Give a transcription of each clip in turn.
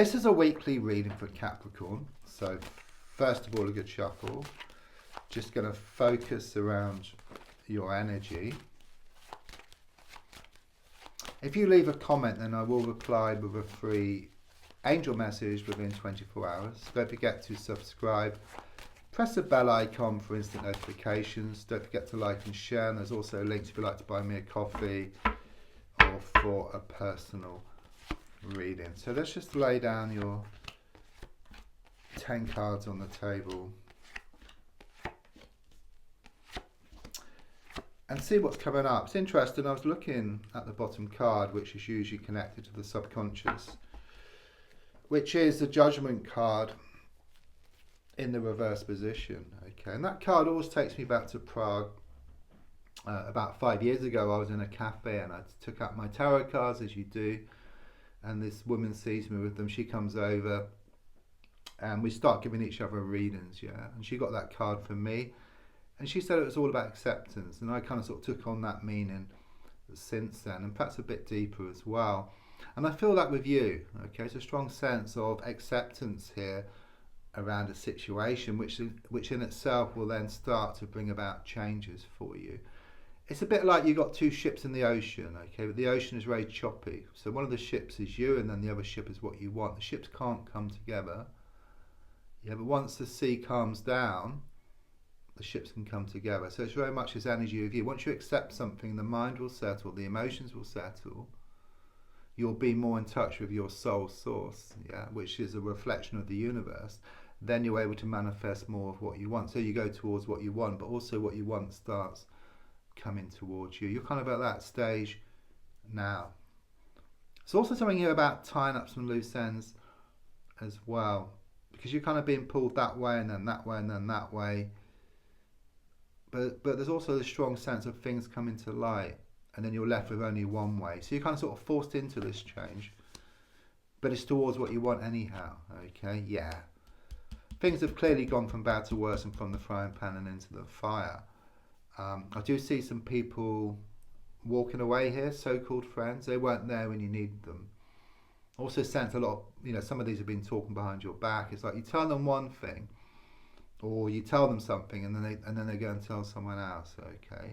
This is a weekly reading for Capricorn. So first of all, a good shuffle. Just going to focus around your energy. If you leave a comment, then I will reply with a free angel message within 24 hours. Don't forget to subscribe. Press the bell icon for instant notifications. Don't forget to like and share. And there's also links if you'd like to buy me a coffee or for a personal reading. So let's just lay down your 10 cards on the table and see what's coming up. It's interesting, I was looking at the bottom card, which is usually connected to the subconscious, which is the Judgment card in the reverse position. Okay, and that card always takes me back to Prague. About 5 years ago, I was in a cafe and I took out my tarot cards, as you do, and this woman sees me with them. She comes over and we start giving each other readings, yeah, and she got that card from me and she said it was all about acceptance, and I kind of sort of took on that meaning since then, and perhaps a bit deeper as well. And I feel that with you, okay, it's a strong sense of acceptance here around a situation which in itself will then start to bring about changes for you. It's a bit like you've got two ships in the ocean, okay, but the ocean is very choppy. So one of the ships is you and then the other ship is what you want. The ships can't come together. Yeah, but once the sea calms down, the ships can come together. So it's very much this energy of you. Once you accept something, the mind will settle, the emotions will settle. You'll be more in touch with your soul source, yeah, which is a reflection of the universe. Then you're able to manifest more of what you want. So you go towards what you want, but also what you want starts coming towards you. You're kind of at that stage now. There's also something here about tying up some loose ends as well, because you're kind of being pulled that way and then that way and then that way. But there's also a strong sense of things coming to light, and then you're left with only one way. So you're kind of sort of forced into this change, but it's towards what you want anyhow. Okay, yeah. Things have clearly gone from bad to worse and from the frying pan and into the fire. I do see some people walking away here, so-called friends. They weren't there when you needed them. Also sense a lot of, some of these have been talking behind your back. It's like you tell them one thing, or you tell them something, and then they go and tell someone else. Okay,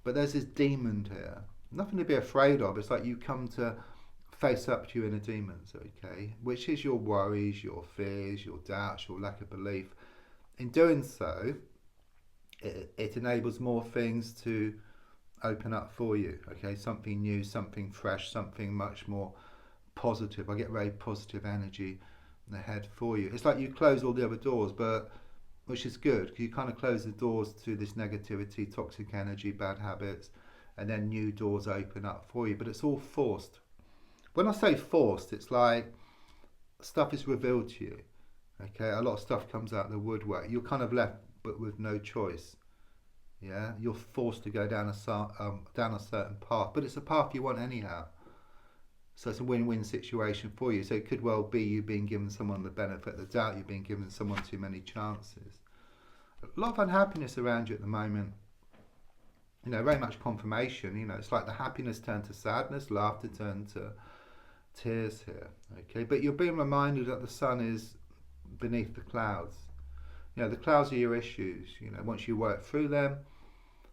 but there's this demon here. Nothing to be afraid of. It's like you come to face up to your inner demons. Okay, which is your worries, your fears, your doubts, your lack of belief. In doing so, it enables more things to open up for you. Okay, something new, something fresh, something much more positive. I get very positive energy ahead for you. It's like you close all the other doors, but which is good, because you kind of close the doors to this negativity, toxic energy, bad habits, and then new doors open up for you. But it's all forced. When I say forced, it's like stuff is revealed to you. Okay, a lot of stuff comes out of the woodwork. You're kind of left but with no choice. Yeah, you're forced to go down a certain path, but it's a path you want anyhow. So it's a win-win situation for you. So it could well be you being given someone the benefit of the doubt, you've been given someone too many chances. A lot of unhappiness around you at the moment. Very much confirmation. It's like the happiness turned to sadness, laughter turned to tears here. Okay, but you're being reminded that the sun is beneath the clouds. The clouds are your issues. Once you work through them,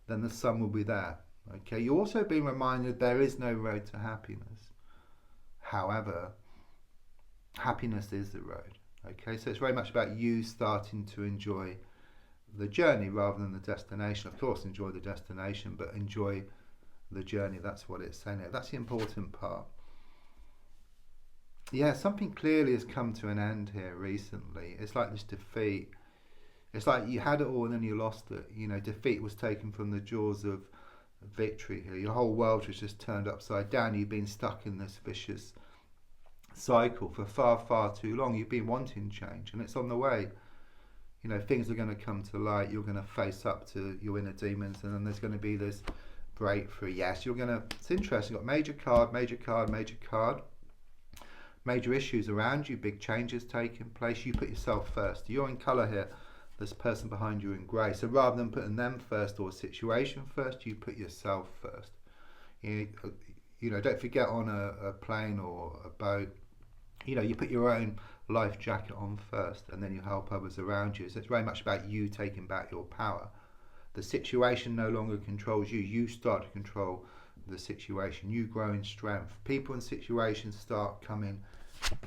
then the sun will be there. Okay, you're also being reminded there is no road to happiness. However, happiness is the road. Okay, so it's very much about you starting to enjoy the journey rather than the destination. Of course, enjoy the destination, but enjoy the journey. That's what it's saying here. That's the important part. Yeah, something clearly has come to an end here recently. It's like this defeat. It's like you had it all and then you lost it. Defeat was taken from the jaws of victory here. Your whole world was just turned upside down. You've been stuck in this vicious cycle for far, far too long. You've been wanting change, and it's on the way. Things are going to come to light. You're going to face up to your inner demons, and then there's going to be this breakthrough. Yes, it's interesting. You've got major card, major card, major card. Major issues around you, big changes taking place. You put yourself first. You're in colour here. This person behind you in grey. So rather than putting them first or a situation first, you put yourself first. Don't forget, on a plane or a boat you know, you put your own life jacket on first, and then you help others around you. So it's very much about you taking back your power. The situation no longer controls you. You start to control the situation. You grow in strength. People and situations start coming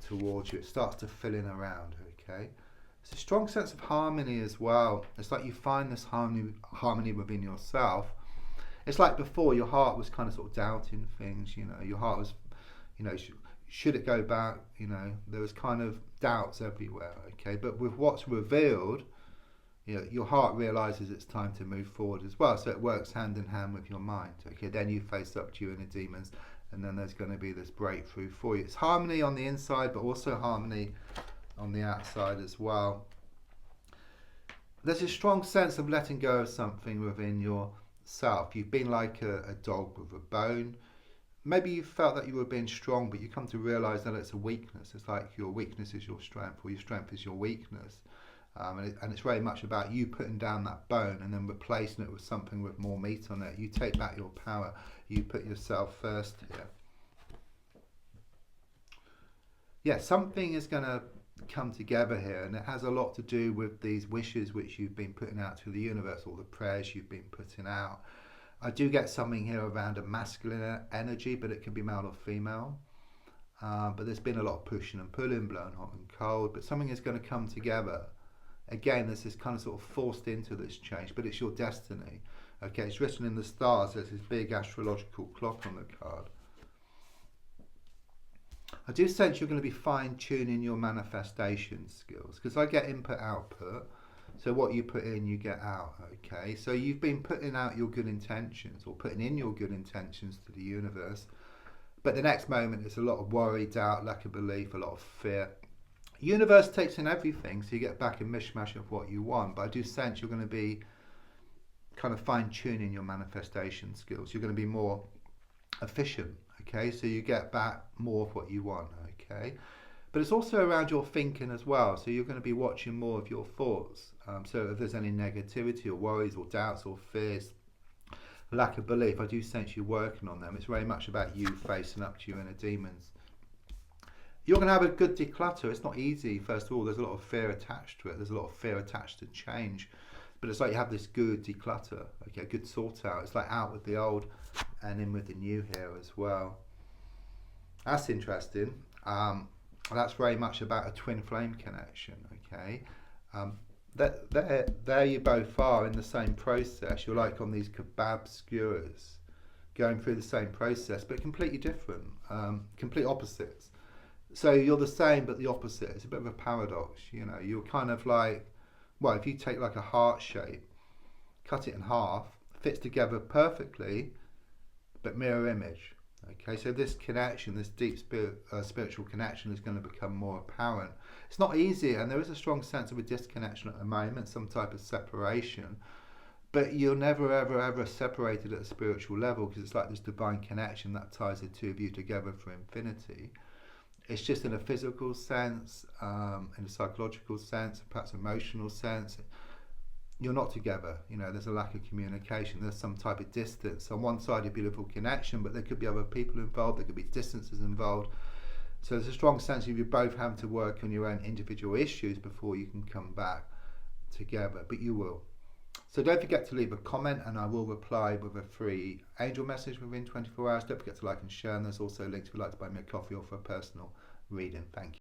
towards you. It starts to fill in around, okay? It's a strong sense of harmony as well. It's like you find this harmony within yourself. It's like before, your heart was kind of sort of doubting things, you know. Your heart was, you know, should it go back? You know, there was kind of doubts everywhere, okay? But with what's revealed, you know, your heart realizes it's time to move forward as well. So it works hand in hand with your mind, okay? Then you face up to your inner demons, and then there's going to be this breakthrough for you. It's harmony on the inside, but also harmony on the outside as well. There's a strong sense of letting go of something within yourself. You've been like a dog with a bone. Maybe you felt that you were being strong, but you come to realize that it's a weakness. It's like your weakness is your strength, or your strength is your weakness. And it's very much about you putting down that bone and then replacing it with something with more meat on it. You take back your power. You put yourself first here. Yeah, something is going to come together here, and it has a lot to do with these wishes which you've been putting out to the universe, or the prayers you've been putting out. I do get something here around a masculine energy, but it can be male or female. But there's been a lot of pushing and pulling, blowing hot and cold, but something is going to come together. Again, this is kind of sort of forced into this change, but it's your destiny. Okay, it's written in the stars. There's this big astrological clock on the card. I do sense you're going to be fine-tuning your manifestation skills, because I get input-output. So what you put in, you get out, okay? So you've been putting out your good intentions, or putting in your good intentions to the universe. But the next moment, it's a lot of worry, doubt, lack of belief, a lot of fear. Universe takes in everything, so you get back a mishmash of what you want. But I do sense you're going to be kind of fine-tuning your manifestation skills. You're going to be more efficient, okay? So you get back more of what you want, okay? But it's also around your thinking as well. So you're going to be watching more of your thoughts. So if there's any negativity or worries or doubts or fears, lack of belief, I do sense you're working on them. It's very much about you facing up to your inner demons. You're going to have a good declutter. It's not easy, first of all. There's a lot of fear attached to it. There's a lot of fear attached to change. But it's like you have this good declutter, okay, good sort out. It's like out with the old and in with the new here as well. That's interesting. That's very much about a twin flame connection, okay? There you both are in the same process. You're like on these kebab skewers, going through the same process, but completely different, complete opposites. So you're the same, but the opposite. It's a bit of a paradox, you know. You're kind of like, well, if you take like a heart shape, cut it in half, fits together perfectly, but mirror image. Okay, so this connection, this deep spiritual connection is going to become more apparent. It's not easy, and there is a strong sense of a disconnection at the moment, some type of separation. But you're never, ever, ever separated at a spiritual level, because it's like this divine connection that ties the two of you together for infinity. It's just in a physical sense, in a psychological sense, perhaps emotional sense. You're not together, you know, there's a lack of communication, there's some type of distance. On one side, a beautiful connection, but there could be other people involved, there could be distances involved. So there's a strong sense of you both having to work on your own individual issues before you can come back together, but you will. So don't forget to leave a comment, and I will reply with a free angel message within 24 hours. Don't forget to like and share, and there's also links if you'd like to buy me a coffee or for a personal reading. Thank you.